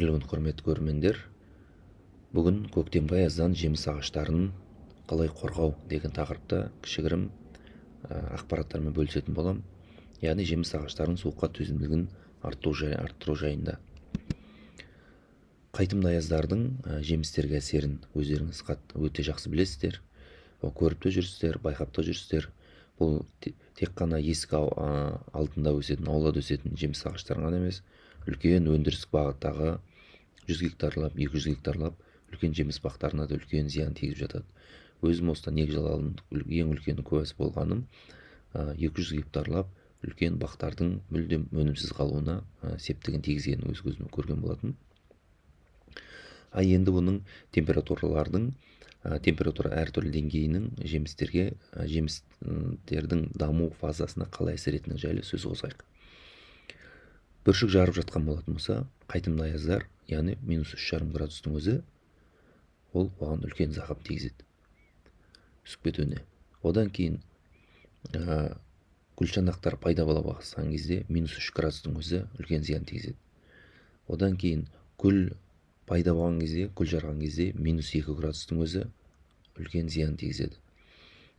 Қайырлы құрметті көрермендер, бүгін көктемгі аяздан жеміс ағаштарын қалай қорғау деген тақырыпта кішігірім ақпараттармен бөлісетін болам. Яғни жеміс ағаштарының суыққа төзімділігін арттыру жайында. Қайтымды аяздардың жемістерге әсерін өздеріңіз өте жақсы білесіздер, көріп те жүрсіздер, байқап та жүрсіздер. Бұл тек қана есік алдында өсетін, аулада өсетін жеміс ағаштары ғана емес, үлкен өндірістік бағыттағы 100 гектарлап, 200 гектарлап үлкен жеміс бақтарына да үлкен зиян тигізіп жатады. Өзім осыдан 2 жыл алдын ең үлкен куәсі болғаным, 200 гектарлап үлкен бақтардың мүлдем өнімсіз қалуына септігін тигізгенін өз көзіме көрген болатын. Енді бұның температура әртүрлі деңгейінің жемістердің даму фазасына қалай әсер ететіні жайлы сөз қозғайық. Бүршік жарып жатқан болатын болса, қайтымды аяздар, яғни -3,5 градустың өзі, ол оған үлкен зақым тигізеді, үсіп кетуіне. Одан кейін гүлшанақтар пайда бола бастаған кезде -3 градустың өзі үлкен зиян тигізеді. Одан кейін гүл пайда болған кезде, гүл жарған кезде -2 градустың өзі үлкен зиян тигізеді.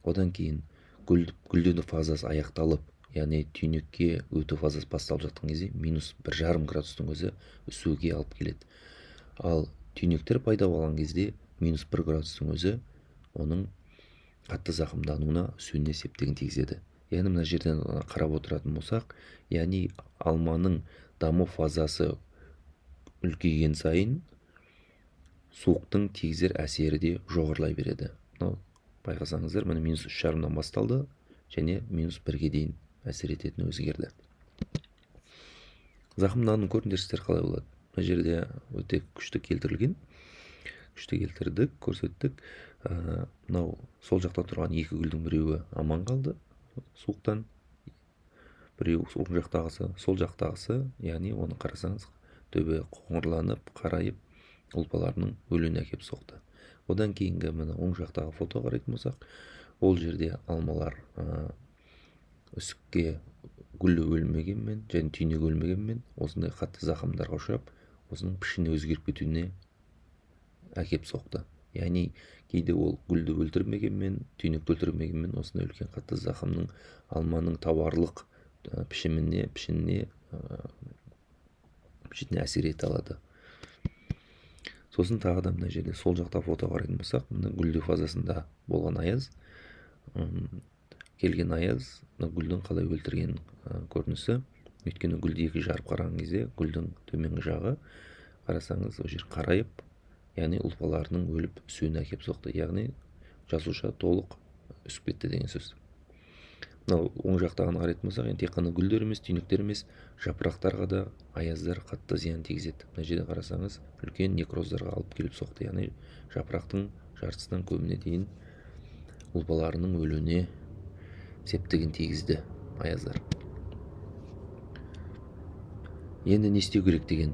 Одан кейін гүлдену фазасы аяқталып, яғни түйнекке өту фазасы басталып жатқан кезде -1,5 градустың өзі үсуге алып келеді. Ал түйнектер пайда болған кезде -1 градустың өзі оның қатты зақымдануына, үсуіне септігін тигізеді. Яғни мына жерден қарап отыратын болсақ, яғни алманың даму фазасы үлкейген сайын суықтың тигізер әсері де жоғарылай береді. Байқасаңыздар, міне -3,5-дан басталды және -1-ге дейін әсер ететіні өзгерді. Зақымдану көрсеткіштері қалай болады? Мына жерде өте күшті келтірдік, көрсеттік. Мынау сол жақта тұрған екі гүлдің біреуі аман қалды суықтан, біреуі оң жақтағысы, сол жақтағысы, яғни оны қарасаңыз төбе қоңырланып, қарайып, ұлпаларының өлуіне әкеп соқты. Одан кейінгі мына оң жақтағы фото қарайтын болсақ, ол жерде алмалар үсікке, гүлі өлмегенмен және түйнегі өлмегенмен осындай қатты зақымдарға ұшырап, осының пішіні өзгеріп кетуіне әкеп соқты. Яғни кейде ол гүлді өлтірмегенмен, түйнекті өлтірмегенмен осындай үлкен қатты зақымның алманың тауарлық пішініне әсер ете алады. Сосын тағы да мына жерде сол жақта фото қарайтын болсақ, мына гүлдеу фазасында болған аяз, келген аяз, гүлдің қалай өлтірген көрінісі. Өйткені гүлді екі жарып қараған кезде, гүлдің төменгі жағы қарасаңыз, ол жер қарайып, яғни ұлпаларының өліп үсуіне әкеп соқты. Яғни жасуша толық үсіп кетті деген сөз. Мынау оң жақтағыны қарайтын болсақ, тек қана гүлдер емес, түйнектер емес, жапырақтарға да аяздар қатты зиян тигізеді. Мына жерде қарасаңыз, үлкен некроздарға алып келіп соқты. Яғни жапырақтың жартысынан көбіне дейін ұлпаларының өлуіне септігін тигізді аяздар. Енді не істеу керек деген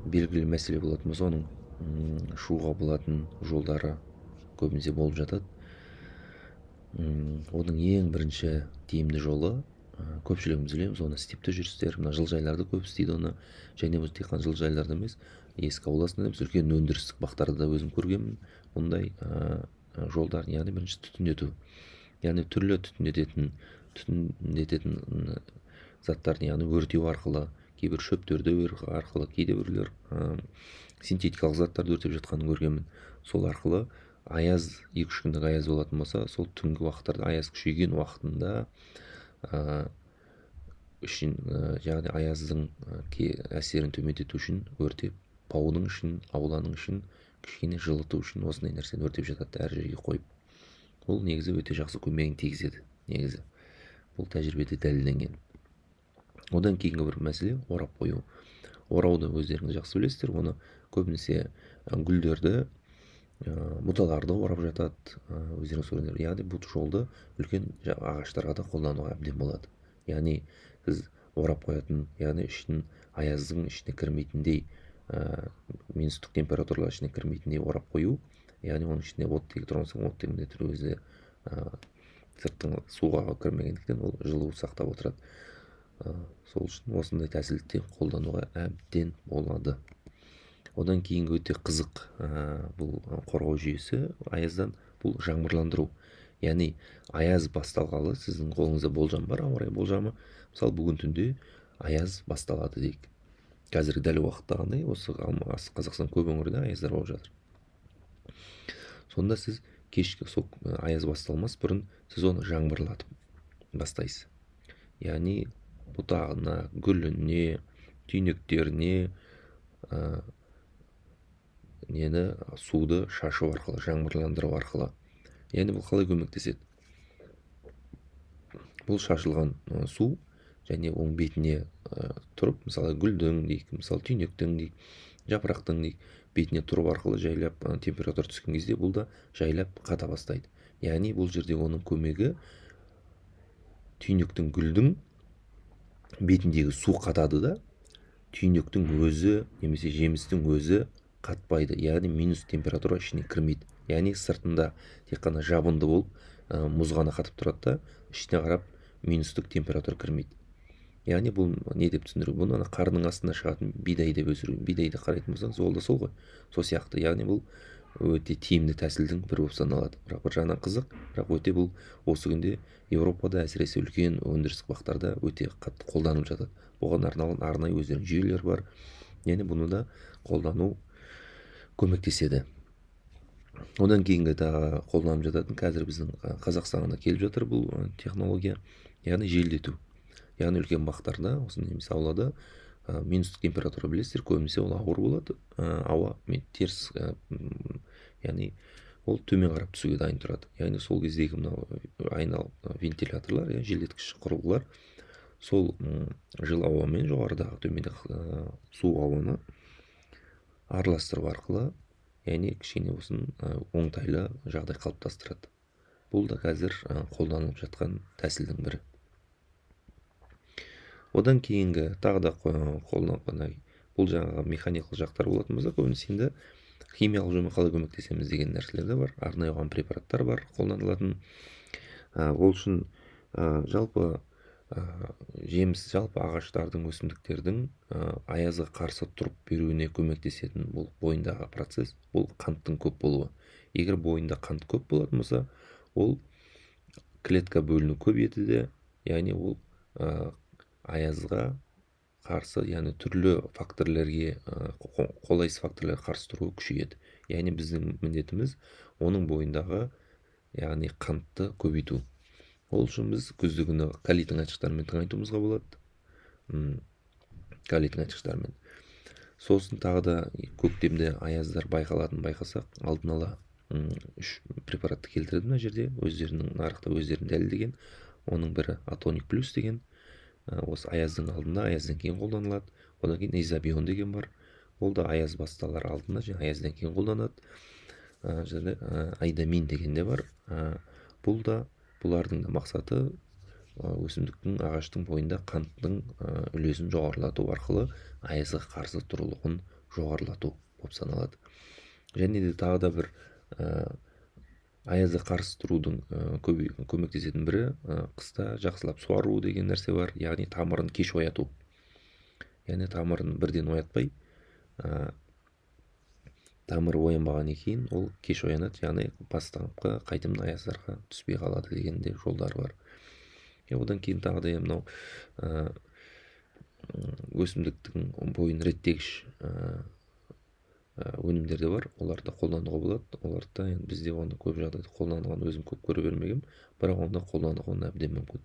белгілі мәселе болатын болса, оның шығуға болатын жолдары көбінесе болып жатады. Оның ең бірінші тиімді жолы, көпшілігіміз білеміз, оны істеп те жүрсіздер. Мына жылыжайларды көп істейді оны, және бұл тек қана жылыжайларда емес, ескі ауласында біз үлкен өндірістік бақтарда да өзім көргенмін мұндай жолдар. Яғни бірінші түтіндету, яғни түрлі түтіндететін заттарды, яғни өртеу арқылы, кейбір шөптерді арқылы, кейде біреулер синтетикалық заттарды өртеп жатқанын көргенмін. Сол арқылы аяз, 2-3 күндік аяз болатын болса, сол түнгі уақыттарда, аяз күшейген уақытында яғни аяздың әсерін төмендету үшін өртеп, баудың үшін, ауланың үшін, кішкене жылыту үшін осындай нәрсені өртеп жатады әр жерге қойып. Бұл негізі өте жақсы көмегін тигізеді. Негізі бұл тәжірибеде дәлелденген. Одан кейінгі бір мәселе орап қою. Орауды өздеріңіз жақсы білесіздер. Оны көбінесе гүлдерді, бұталарды орап жатады, өздеріңіз көргендер. Яғни бұл жолды үлкен ағаштарға да қолдануға әбден болады. Яғни сіз орап қоятын, яғни аяздың ішіне кірмейтіндей, минустық температуралар ішіне кірмейтіндей орап қою. Яғни оның ішінде оттегі тұрған соң, оттегі міндетті өзі сырттың суға кірмегендіктен ол жылу сақтап отырады. Сол үшін осындай тәсілді қолдануға әбден болады. Одан кейінгі өте қызық бұл қорғау жүйесі аяздан бұл жаңбырландыру. Яғни аяз басталғалы сіздің қолыңызда болжам бар, ауа райы болжамы. Мысалы бүгін түнде аяз басталады дейік. Қазіргі дәл уақытта қандай, осы Қазақстан көп өңірде аяздар болып жатыр. Сонда сіз кешкі сол аяз басталмас бұрын сіз оны жаңбырлатып бастайсыз. Яғни бұтағына, гүліне, түйнектеріне суды шашу арқылы, жаңбырландыру арқылы. Яғни бұл қалай көмектеседі? Бұл шашылған су және оның бетіне тұрып, мысалы гүлдің дейік, мысалы түйнектің дейік, жапырақтың дейік, бетіне тұрып арқылы жайлап температура түскен кезде бұл да жайлап қата бастайды. Яғни бұл жерде оның көмегі түйнектің, гүлдің бетіндегі су қатады да, түйнектің өзі немесе жемістің өзі қатпайды. Яғни минус температура ішіне кірмейді. Яғни сыртында тек қана жабынды болып мұз ғана қатып тұрады да, ішіне қарап минустық температура кірмейді. Яғни бұл не деп түсіндіру? Бұны қарның астына шығатын бидай деп өсіру. Бидайды қарайтын болсаңыз, ол да сол ғой. Сол сияқты. Яғни бұл өте тиімді тәсілдің бірі болып саналады. Бірақ бір жағынан қызық, бірақ өте бұл осы күнде Еуропада әсіресе үлкен өндірістік бақтарда өте қатты қолданылып жатады. Бұған арналған арнайы өздерінің жүйелер бар. Яғни бұны да қолдану көмектеседі. Одан кейінгі тағы қолданып жататын қазір біздің Қазақстанға келіп жатыр бұл технология, яғни желдету. Яғни үлкен бақтарда, осы немесе аулада минустық температура білесіздер, көбінесе ол ауыр болады, ауа теріс, яғни ол төмен қарап түсуге дайын тұрады. Яғни сол кездегі мынау айналып вентиляторлар, желдеткіш құрылғылар сол жылы ауамен жоғарыдағы төмендегі су ауаны араластыру арқылы, яғни кішкене болсын оңтайлы жағдай қалыптастырады. Бұл да қазір қолданылып жатқан тәсілдің бірі. Одан кейінгі тағы да қолданылған бұл жаңағы механикалық жақтар болатын болса, көбінесе енді химиялық жолмен қалай көмектесеміз деген нәрселер де бар. Арнайы оған препараттар бар қолданылатын. Ол үшін жалпы жеміс, жалпы ағаштардың, өсімдіктердің аязға қарсы тұрып беруіне көмектесетін бұл бойындағы процесс, бұл қанттың көп болуы. Егер бойында қант көп болатын болса, ол клетка бөліну көбейеді, яғни ол аязға қарсы, яғни түрлі факторлерге, қолайсыз факторлерге қарсы тұруы күшейеді. Яғни біздің міндетіміз оның бойындағы, яғни қантты көбейту. Ол үшін біз күздігіні калий тыңайтқыштармен тыңайтуымызға болады. Калий тыңайтқыштармен. Сосын тағы да көктемде аяздар байқалатын байқасақ, алдын ала 3 препаратты келтіреді мына жерде, өздерінің нарықта өздерін дәлелдеген. Оның бірі Атоник плюс деген, осы аяздың алдында, аяздан кейін қолданылады. Одан кейін изобион деген бар. Ол да аяз басталар алдында және аяздан кейін қолданады. Айдамин деген де бар. Бұл да бұлардың да мақсаты өсімдіктің, ағаштың бойында қанттың үлесін жоғарылату арқылы аязға қарсы тұрулығын жоғарылату болып саналады. Және де тағы да бір аязға қарсы тұрудың көмектесетін бірі қыста жақсылап суару деген нәрсе бар. Яғни тамырын кеш ояту. Яғни тамырын бірден оятпай, тамыры оянбаған кейін ол кеш оянады, яғни бастапқы қайтымды аяздарға түспей қалады деген де жолдар бар. Одан кейін тағы да мынау өсімдіктің бойын реттегіш өнімдер де бар. Оларды қолдануға болады. Оларды бізде оны көп жағдайда қолданылған өзім көп көре бермегенмін, бірақ оны қолдануға әбден мүмкін.